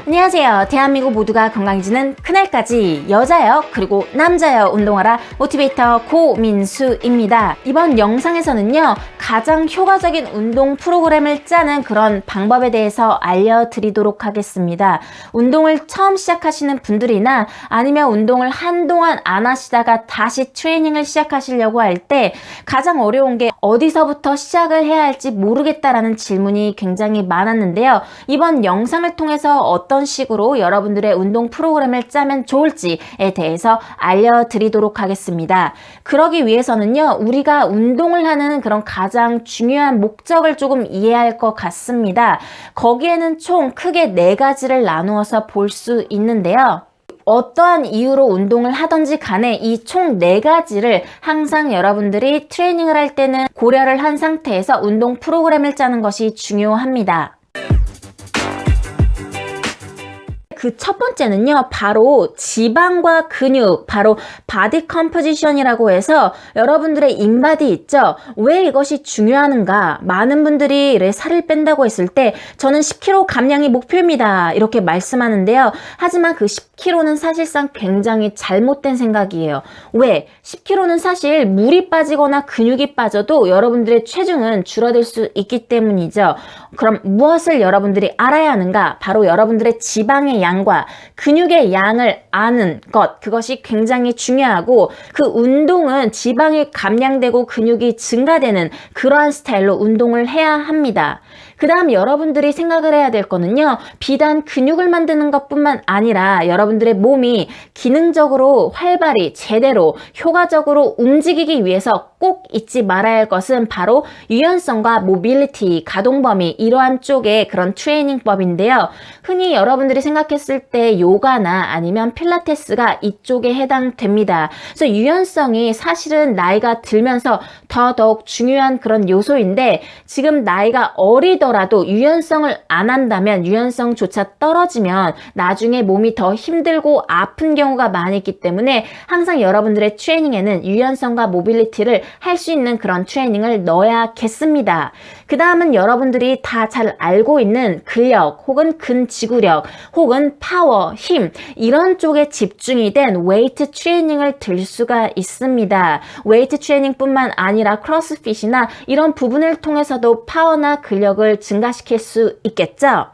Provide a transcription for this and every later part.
안녕하세요. 대한민국 모두가 건강해지는 그날까지 여자여 그리고 남자여 운동하라 모티베이터 고민수입니다. 이번 영상에서는요, 가장 효과적인 운동 프로그램을 짜는 그런 방법에 대해서 알려드리도록 하겠습니다. 운동을 처음 시작하시는 분들이나 아니면 운동을 한동안 안 하시다가 다시 트레이닝을 시작하시려고 할 때 가장 어려운 게 어디서부터 시작을 해야 할지 모르겠다라는 질문이 굉장히 많았는데요. 이번 영상을 통해서 어떤 식으로 여러분들의 운동 프로그램을 짜면 좋을지에 대해서 알려드리도록 하겠습니다. 그러기 위해서는요, 우리가 운동을 하는 그런 가장 중요한 목적을 조금 이해할 것 같습니다. 거기에는 총 크게 4가지를 나누어서 볼 수 있는데요. 어떠한 이유로 운동을 하던지 간에 이 총 4가지를 항상 여러분들이 트레이닝을 할 때는 고려를 한 상태에서 운동 프로그램을 짜는 것이 중요합니다. 그 첫 번째는요, 바로 지방과 근육, 바로 바디 컴포지션이라고 해서 여러분들의 인바디 있죠? 왜 이것이 중요한가? 많은 분들이 살을 뺀다고 했을 때 저는 10kg 감량이 목표입니다, 이렇게 말씀하는데요. 하지만 그 10kg는 사실상 굉장히 잘못된 생각이에요. 왜? 10kg는 사실 물이 빠지거나 근육이 빠져도 여러분들의 체중은 줄어들 수 있기 때문이죠. 그럼 무엇을 여러분들이 알아야 하는가? 바로 여러분들의 지방의 양과 근육의 양을 아는 것, 그것이 굉장히 중요하고, 그 운동은 지방이 감량되고 근육이 증가되는 그러한 스타일로 운동을 해야 합니다. 그 다음 여러분들이 생각을 해야 될 거는요, 비단 근육을 만드는 것뿐만 아니라 여러분들의 몸이 기능적으로 활발히 제대로 효과적으로 움직이기 위해서 꼭 잊지 말아야 할 것은 바로 유연성과 모빌리티, 가동 범위, 이러한 쪽의 그런 트레이닝법인데요. 흔히 여러분들이 생각했을 때 요가나 아니면 필라테스가 이쪽에 해당됩니다. 그래서 유연성이 사실은 나이가 들면서 더더욱 중요한 그런 요소인데, 지금 나이가 어리더라도 유연성을 안 한다면, 유연성조차 떨어지면 나중에 몸이 더 힘들고 아픈 경우가 많이 있기 때문에 항상 여러분들의 트레이닝에는 유연성과 모빌리티를 할 수 있는 그런 트레이닝을 넣어야겠습니다. 그 다음은 여러분들이 다 잘 알고 있는 근력 혹은 근지구력 혹은 파워, 힘, 이런 쪽에 집중이 된 웨이트 트레이닝을 들 수가 있습니다. 웨이트 트레이닝 뿐만 아니라 크로스핏이나 이런 부분을 통해서도 파워나 근력을 증가시킬 수 있겠죠?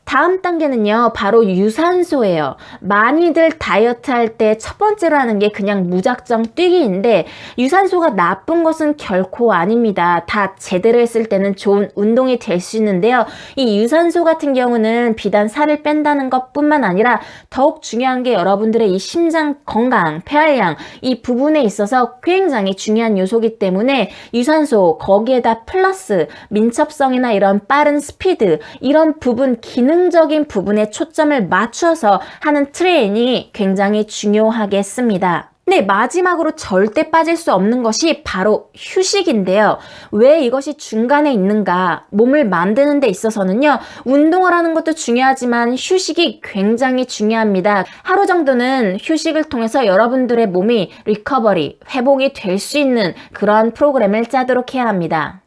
다음 단계는요, 바로 유산소예요. 많이들 다이어트 할 때 첫 번째로 하는 게 그냥 무작정 뛰기인데, 유산소가 나쁜 것은 결코 아닙니다. 다 제대로 했을 때는 좋은 운동이 될 수 있는데요. 이 유산소 같은 경우는 비단 살을 뺀다는 것뿐만 아니라 더욱 중요한 게 여러분들의 이 심장 건강, 폐활량, 이 부분에 있어서 굉장히 중요한 요소이기 때문에 유산소, 거기에다 플러스 민첩성이나 이런 빠른 스피드, 이런 부분, 기능적인 부분에 초점을 맞춰서 하는 트레이닝이 굉장히 중요하겠습니다. 네, 마지막으로 절대 빠질 수 없는 것이 바로 휴식인데요. 왜 이것이 중간에 있는가? 몸을 만드는 데 있어서는요, 운동을 하는 것도 중요하지만 휴식이 굉장히 중요합니다. 하루 정도는 휴식을 통해서 여러분들의 몸이 리커버리, 회복이 될 수 있는 그런 프로그램을 짜도록 해야 합니다.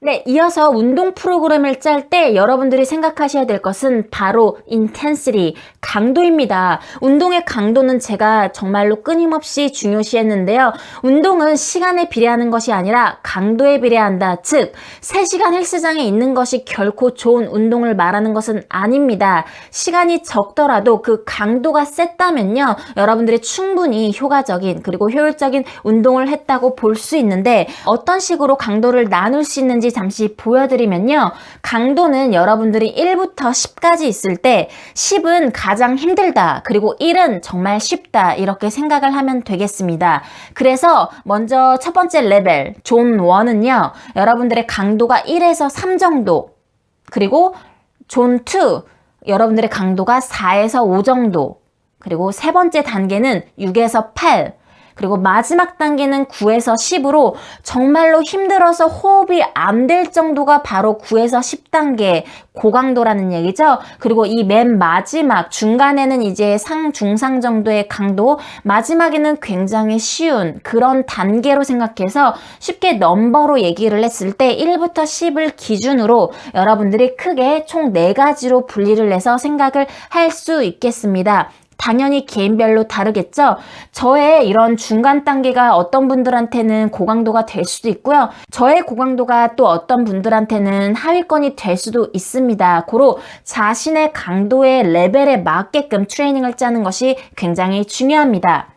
네, 이어서 운동 프로그램을 짤 때 여러분들이 생각하셔야 될 것은 바로 intensity, 강도입니다. 운동의 강도는 제가 정말로 끊임없이 중요시했는데요. 운동은 시간에 비례하는 것이 아니라 강도에 비례한다. 즉, 3시간 헬스장에 있는 것이 결코 좋은 운동을 말하는 것은 아닙니다. 시간이 적더라도 그 강도가 셌다면요, 여러분들이 충분히 효과적인 그리고 효율적인 운동을 했다고 볼 수 있는데, 어떤 식으로 강도를 나눌 수 있는지 잠시 보여드리면요, 강도는 여러분들이 1부터 10까지 있을 때 10은 가장 힘들다, 그리고 1은 정말 쉽다, 이렇게 생각을 하면 되겠습니다. 그래서 먼저 첫 번째 레벨 존 1은요, 여러분들의 강도가 1에서 3 정도, 그리고 존 2 여러분들의 강도가 4에서 5 정도, 그리고 세 번째 단계는 6에서 8, 그리고 마지막 단계는 9에서 10으로 정말로 힘들어서 호흡이 안 될 정도가 바로 9에서 10단계 고강도라는 얘기죠. 그리고 이 맨 마지막 중간에는 이제 중상 정도의 강도, 마지막에는 굉장히 쉬운 그런 단계로 생각해서 쉽게 넘버로 얘기를 했을 때 1부터 10을 기준으로 여러분들이 크게 총 4가지로 분리를 해서 생각을 할 수 있겠습니다. 당연히 개인별로 다르겠죠. 저의 이런 중간 단계가 어떤 분들한테는 고강도가 될 수도 있고요. 저의 고강도가 또 어떤 분들한테는 하위권이 될 수도 있습니다. 고로 자신의 강도의 레벨에 맞게끔 트레이닝을 짜는 것이 굉장히 중요합니다.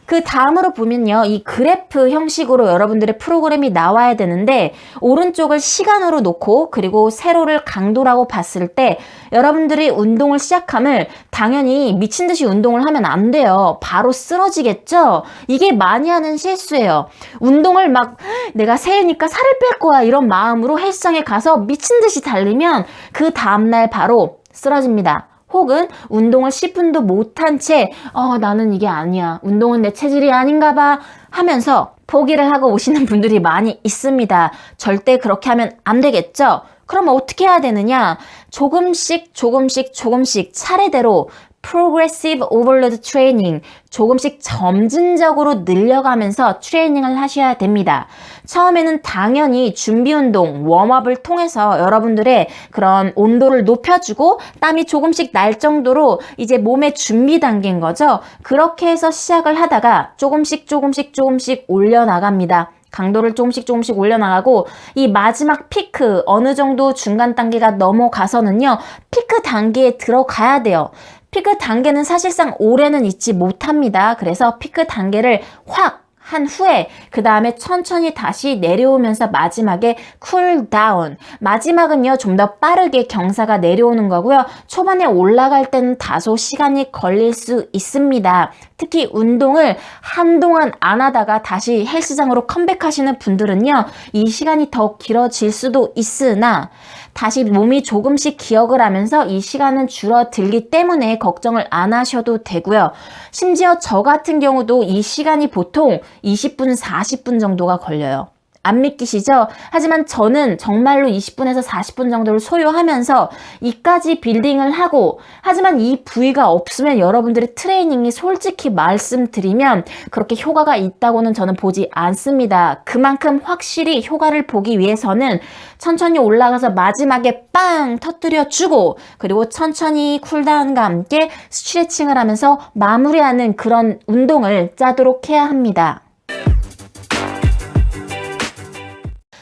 그 다음으로 보면요. 이 그래프 형식으로 여러분들의 프로그램이 나와야 되는데 오른쪽을 시간으로 놓고 그리고 세로를 강도라고 봤을 때 여러분들이 운동을 시작하면 당연히 미친 듯이 운동을 하면 안 돼요. 바로 쓰러지겠죠? 이게 많이 하는 실수예요. 운동을 막 내가 새해니까 살을 뺄 거야 이런 마음으로 헬스장에 가서 미친 듯이 달리면 그 다음날 바로 쓰러집니다. 혹은 운동을 10분도 못한 채 나는 이게 아니야. 운동은 내 체질이 아닌가 봐 하면서 포기를 하고 오시는 분들이 많이 있습니다. 절대 그렇게 하면 안 되겠죠? 그럼 어떻게 해야 되느냐? 조금씩 차례대로 Progressive Overload Training, 조금씩 점진적으로 늘려가면서 트레이닝을 하셔야 됩니다. 처음에는 당연히 준비 운동, 웜업을 통해서 여러분들의 그런 온도를 높여주고 땀이 조금씩 날 정도로 이제 몸의 준비 단계인 거죠. 그렇게 해서 시작을 하다가 조금씩 올려나갑니다. 강도를 조금씩 올려나가고 이 마지막 피크 어느 정도 중간 단계가 넘어가서는요. 피크 단계에 들어가야 돼요. 피크 단계는 사실상 오래는 있지 못합니다. 그래서 피크 단계를 확 한 후에 그 다음에 천천히 다시 내려오면서 마지막에 쿨다운. 마지막은요 좀 더 빠르게 경사가 내려오는 거고요. 초반에 올라갈 때는 다소 시간이 걸릴 수 있습니다. 특히 운동을 한동안 안 하다가 다시 헬스장으로 컴백하시는 분들은요. 이 시간이 더 길어질 수도 있으나 다시 몸이 조금씩 기억을 하면서 이 시간은 줄어들기 때문에 걱정을 안 하셔도 되고요. 심지어 저 같은 경우도 이 시간이 보통 20분, 40분 정도가 걸려요. 안 믿기시죠? 하지만 저는 정말로 20분에서 40분 정도를 소요하면서 이까지 빌딩을 하고 하지만 이 부위가 없으면 여러분들의 트레이닝이 솔직히 말씀드리면 그렇게 효과가 있다고는 저는 보지 않습니다. 그만큼 확실히 효과를 보기 위해서는 천천히 올라가서 마지막에 빵 터뜨려 주고 그리고 천천히 쿨다운과 함께 스트레칭을 하면서 마무리하는 그런 운동을 짜도록 해야 합니다.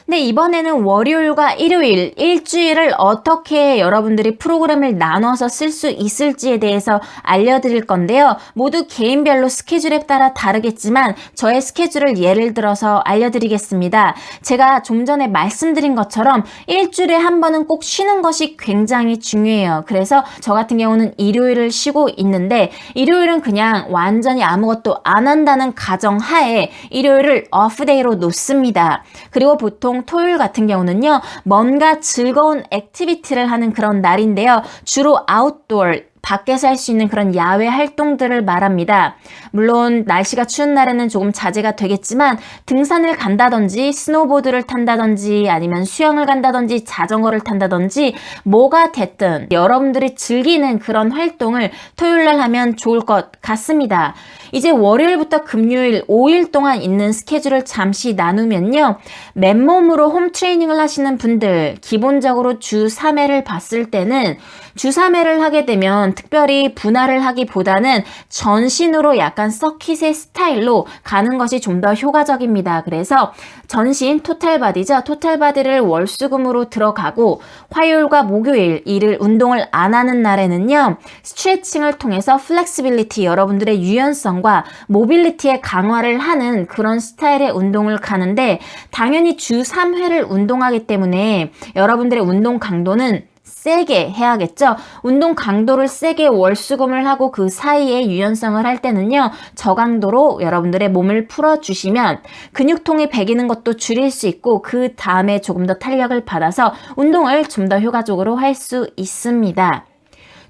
네, 이번에는 월요일과 일요일, 일주일을 어떻게 여러분들이 프로그램을 나눠서 쓸 수 있을지에 대해서 알려드릴 건데요. 모두 개인별로 스케줄에 따라 다르겠지만 저의 스케줄을 예를 들어서 알려드리겠습니다. 제가 좀 전에 말씀드린 것처럼 일주일에 한 번은 꼭 쉬는 것이 굉장히 중요해요. 그래서 저 같은 경우는 일요일을 쉬고 있는데 일요일은 그냥 완전히 아무것도 안 한다는 가정하에 일요일을 오프데이로 놓습니다. 그리고 보통 토요일 같은 경우는요. 뭔가 즐거운 액티비티를 하는 그런 날인데요. 주로 아웃도어, 밖에서 할 수 있는 그런 야외 활동들을 말합니다. 물론 날씨가 추운 날에는 조금 자제가 되겠지만 등산을 간다든지 스노보드를 탄다든지 아니면 수영을 간다든지 자전거를 탄다든지 뭐가 됐든 여러분들이 즐기는 그런 활동을 토요일날 하면 좋을 것 같습니다. 이제 월요일부터 금요일 5일 동안 있는 스케줄을 잠시 나누면요. 맨몸으로 홈 트레이닝을 하시는 분들 기본적으로 주 3회를 봤을 때는 주 3회를 하게 되면 특별히 분할을 하기보다는 전신으로 약간 서킷의 스타일로 가는 것이 좀 더 효과적입니다. 그래서 전신 토탈바디죠. 토탈바디를 월수금으로 들어가고 화요일과 목요일 일을 운동을 안 하는 날에는요. 스트레칭을 통해서 플렉시빌리티 여러분들의 유연성과 모빌리티의 강화를 하는 그런 스타일의 운동을 가는데 당연히 주 3회를 운동하기 때문에 여러분들의 운동 강도는 세게 해야겠죠. 운동 강도를 세게 월수금을 하고 그 사이에 유연성을 할 때는요. 저강도로 여러분들의 몸을 풀어주시면 근육통이 배기는 것도 줄일 수 있고 그 다음에 조금 더 탄력을 받아서 운동을 좀 더 효과적으로 할 수 있습니다.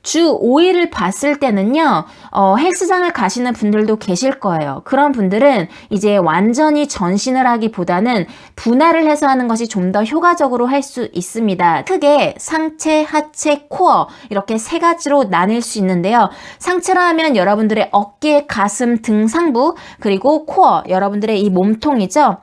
주 5일을 봤을 때는요, 헬스장을 가시는 분들도 계실 거예요. 그런 분들은 이제 완전히 전신을 하기보다는 분할을 해서 하는 것이 좀 더 효과적으로 할 수 있습니다. 크게 상체, 하체, 코어 이렇게 세 가지로 나뉠 수 있는데요. 상체라 하면 여러분들의 어깨, 가슴, 등 상부, 그리고 코어, 여러분들의 이 몸통이죠.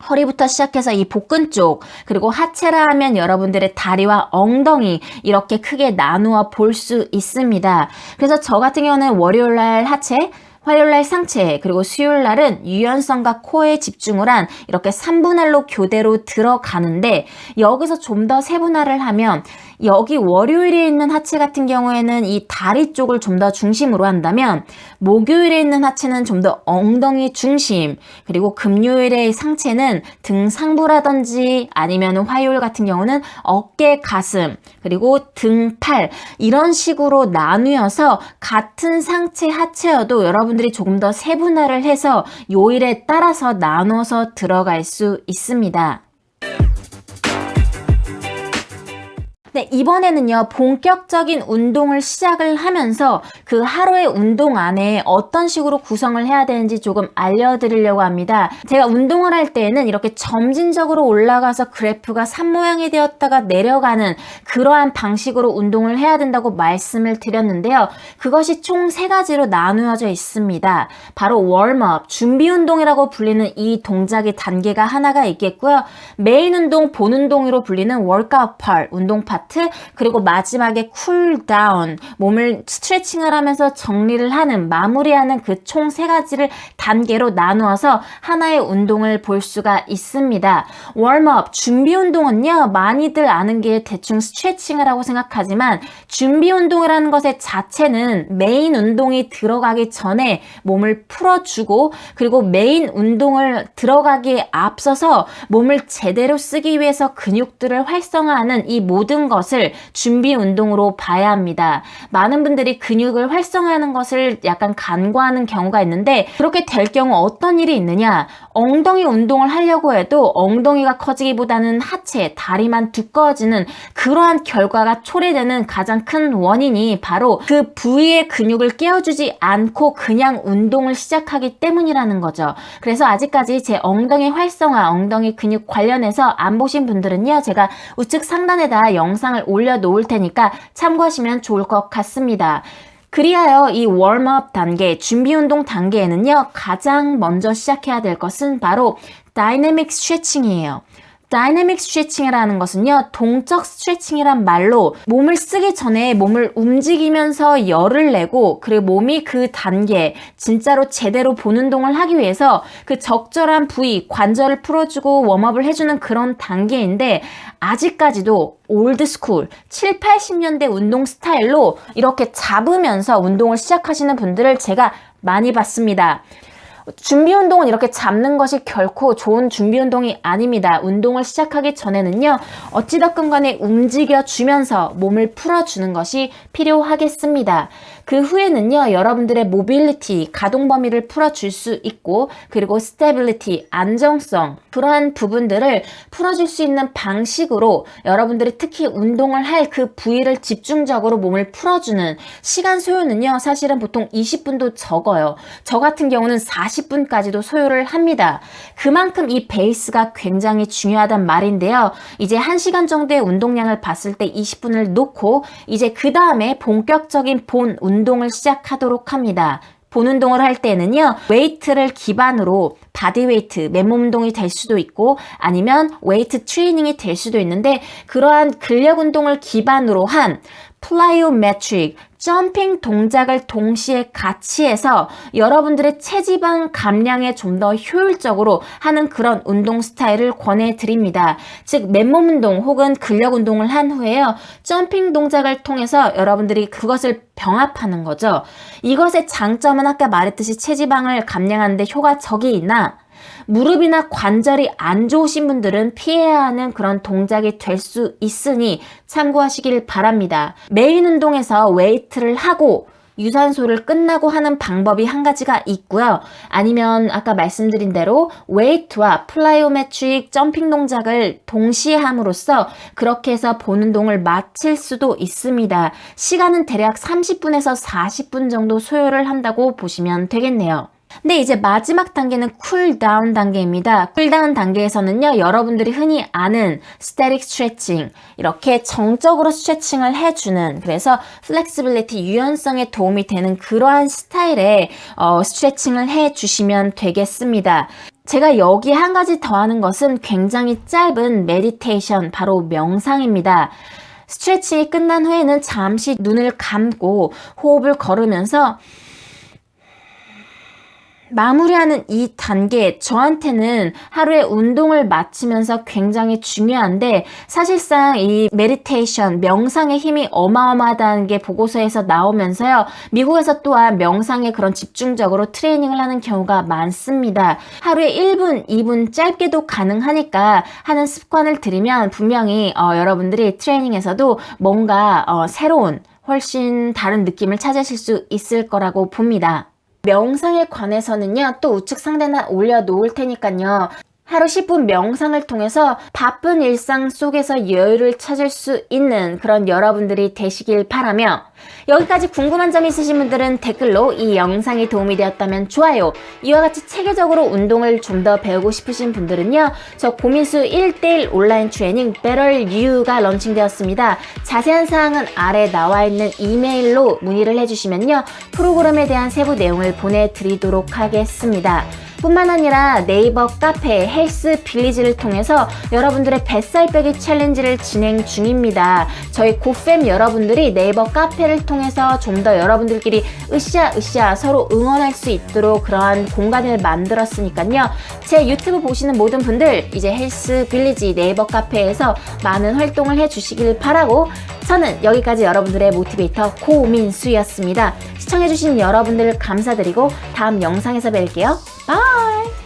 허리부터 시작해서 이 복근 쪽, 그리고 하체라 하면 여러분들의 다리와 엉덩이 이렇게 크게 나누어 볼 수 있습니다. 그래서 저 같은 경우는 월요일날 하체, 화요일날 상체, 그리고 수요일날은 유연성과 코어에 집중을 한 이렇게 3분할로 교대로 들어가는데, 여기서 좀 더 세분화를 하면 여기 월요일에 있는 하체 같은 경우에는 이 다리 쪽을 좀 더 중심으로 한다면, 목요일에 있는 하체는 좀 더 엉덩이 중심, 그리고 금요일의 상체는 등 상부라든지 아니면 화요일 같은 경우는 어깨, 가슴, 그리고 등, 팔 이런 식으로 나누어서 같은 상체 하체여도 여러분들이 조금 더 세분화를 해서 요일에 따라서 나눠서 들어갈 수 있습니다. 네, 이번에는요, 본격적인 운동을 시작을 하면서 그 하루의 운동 안에 어떤 식으로 구성을 해야 되는지 조금 알려드리려고 합니다. 제가 운동을 할 때에는 이렇게 점진적으로 올라가서 그래프가 산 모양이 되었다가 내려가는 그러한 방식으로 운동을 해야 된다고 말씀을 드렸는데요. 그것이 총 3가지로 나누어져 있습니다. 바로 웜업, 준비 운동이라고 불리는 이 동작의 단계가 하나가 있겠고요. 메인 운동, 본 운동으로 불리는 워크아웃 파트, 운동 파트, 그리고 마지막에 쿨다운, 몸을 스트레칭을 하면서 정리를 하는, 마무리하는 그 총 3가지를 단계로 나누어서 하나의 운동을 볼 수가 있습니다. 웜업, 준비 운동은요, 많이들 아는 게 대충 스트레칭을 하고 생각하지만 준비 운동이라는 것의 자체는 메인 운동이 들어가기 전에 몸을 풀어주고, 그리고 메인 운동을 들어가기에 앞서서 몸을 제대로 쓰기 위해서 근육들을 활성화하는 이 모든 것을 준비 운동으로 봐야 합니다. 많은 분들이 근육을 활성화하는 것을 약간 간과하는 경우가 있는데, 그렇게 될 경우 어떤 일이 있느냐? 엉덩이 운동을 하려고 해도 엉덩이가 커지기보다는 하체, 다리만 두꺼워지는 그러한 결과가 초래되는 가장 큰 원인이 바로 그 부위의 근육을 깨워주지 않고 그냥 운동을 시작하기 때문이라는 거죠. 그래서 아직까지 제 엉덩이 활성화, 엉덩이 근육 관련해서 안 보신 분들은요, 제가 우측 상단에다 영상을 올려놓을 테니까 참고하시면 좋을 것 같습니다. 그리하여 이 웜업 단계, 준비 운동 단계에는요, 가장 먼저 시작해야 될 것은 바로 다이내믹 스트레칭이에요. 다이내믹 스트레칭이라는 것은요, 동적 스트레칭이란 말로 몸을 쓰기 전에 몸을 움직이면서 열을 내고, 그리고 몸이 그 단계, 진짜로 제대로 본 운동을 하기 위해서 그 적절한 부위, 관절을 풀어주고 웜업을 해주는 그런 단계인데, 아직까지도 올드스쿨, 7, 80년대 운동 스타일로 이렇게 잡으면서 운동을 시작하시는 분들을 제가 많이 봤습니다. 준비 운동은 이렇게 잡는 것이 결코 좋은 준비 운동이 아닙니다. 운동을 시작하기 전에는요, 어찌됐건 간에 움직여주면서 몸을 풀어주는 것이 필요하겠습니다. 그 후에는요, 여러분들의 모빌리티, 가동 범위를 풀어줄 수 있고, 그리고 스테빌리티, 안정성, 그러한 부분들을 풀어줄 수 있는 방식으로 여러분들이 특히 운동을 할 그 부위를 집중적으로 몸을 풀어주는 시간 소요는요, 사실은 보통 20분도 적어요. 저 같은 경우는 40분까지도 소요를 합니다. 그만큼 이 베이스가 굉장히 중요하단 말인데요. 이제 1시간 정도의 운동량을 봤을 때 20분을 놓고 이제 그 다음에 본격적인 본 운동을 시작하도록 합니다. 본 운동을 할 때는요, 웨이트를 기반으로 바디웨이트, 맨몸 운동이 될 수도 있고 아니면 웨이트 트레이닝이 될 수도 있는데, 그러한 근력 운동을 기반으로 한 플라이오메트릭, 점핑 동작을 동시에 같이 해서 여러분들의 체지방 감량에 좀 더 효율적으로 하는 그런 운동 스타일을 권해드립니다. 즉, 맨몸 운동 혹은 근력 운동을 한 후에요, 점핑 동작을 통해서 여러분들이 그것을 병합하는 거죠. 이것의 장점은 아까 말했듯이 체지방을 감량하는 데 효과적이나, 무릎이나 관절이 안 좋으신 분들은 피해야 하는 그런 동작이 될 수 있으니 참고하시길 바랍니다. 메인 운동에서 웨이트를 하고 유산소를 끝나고 하는 방법이 한 가지가 있고요. 아니면 아까 말씀드린 대로 웨이트와 플라이오메트릭 점핑 동작을 동시에 함으로써 그렇게 해서 보는동을 마칠 수도 있습니다. 시간은 대략 30분에서 40분 정도 소요를 한다고 보시면 되겠네요. 근데 이제 마지막 단계는 쿨다운 단계입니다. 쿨다운 단계에서는요, 여러분들이 흔히 아는 스태틱 스트레칭, 이렇게 정적으로 스트레칭을 해주는, 그래서 플렉시빌리티, 유연성에 도움이 되는 그러한 스타일의 스트레칭을 해주시면 되겠습니다. 제가 여기에 한 가지 더하는 것은 굉장히 짧은 메디테이션, 바로 명상입니다. 스트레칭이 끝난 후에는 잠시 눈을 감고 호흡을 걸으면서 마무리하는 이 단계, 저한테는 하루의 운동을 마치면서 굉장히 중요한데, 사실상 이 메디테이션, 명상의 힘이 어마어마하다는 게 보고서에서 나오면서요, 미국에서 또한 명상에 그런 집중적으로 트레이닝을 하는 경우가 많습니다. 하루에 1분, 2분 짧게도 가능하니까 하는 습관을 들이면 분명히 여러분들이 트레이닝에서도 뭔가 새로운, 훨씬 다른 느낌을 찾으실 수 있을 거라고 봅니다. 명상에 관해서는요, 또 우측 상단에 올려놓을 테니까요. 하루 10분 명상을 통해서 바쁜 일상 속에서 여유를 찾을 수 있는 그런 여러분들이 되시길 바라며, 여기까지 궁금한 점 있으신 분들은 댓글로 이 영상이 도움이 되었다면 좋아요, 이와 같이 체계적으로 운동을 좀 더 배우고 싶으신 분들은요, 저 고민수 1:1 온라인 트레이닝 Better You가 런칭되었습니다. 자세한 사항은 아래 나와 있는 이메일로 문의를 해주시면요, 프로그램에 대한 세부 내용을 보내드리도록 하겠습니다. 뿐만 아니라 네이버 카페 헬스 빌리지를 통해서 여러분들의 뱃살 빼기 챌린지를 진행 중입니다. 저희 고팸 여러분들이 네이버 카페를 통해서 좀 더 여러분들끼리 으쌰으쌰 서로 응원할 수 있도록 그러한 공간을 만들었으니까요. 제 유튜브 보시는 모든 분들 이제 헬스 빌리지 네이버 카페에서 많은 활동을 해주시길 바라고, 저는 여기까지 여러분들의 모티베이터 고민수였습니다. 시청해주신 여러분들 감사드리고 다음 영상에서 뵐게요. 바이!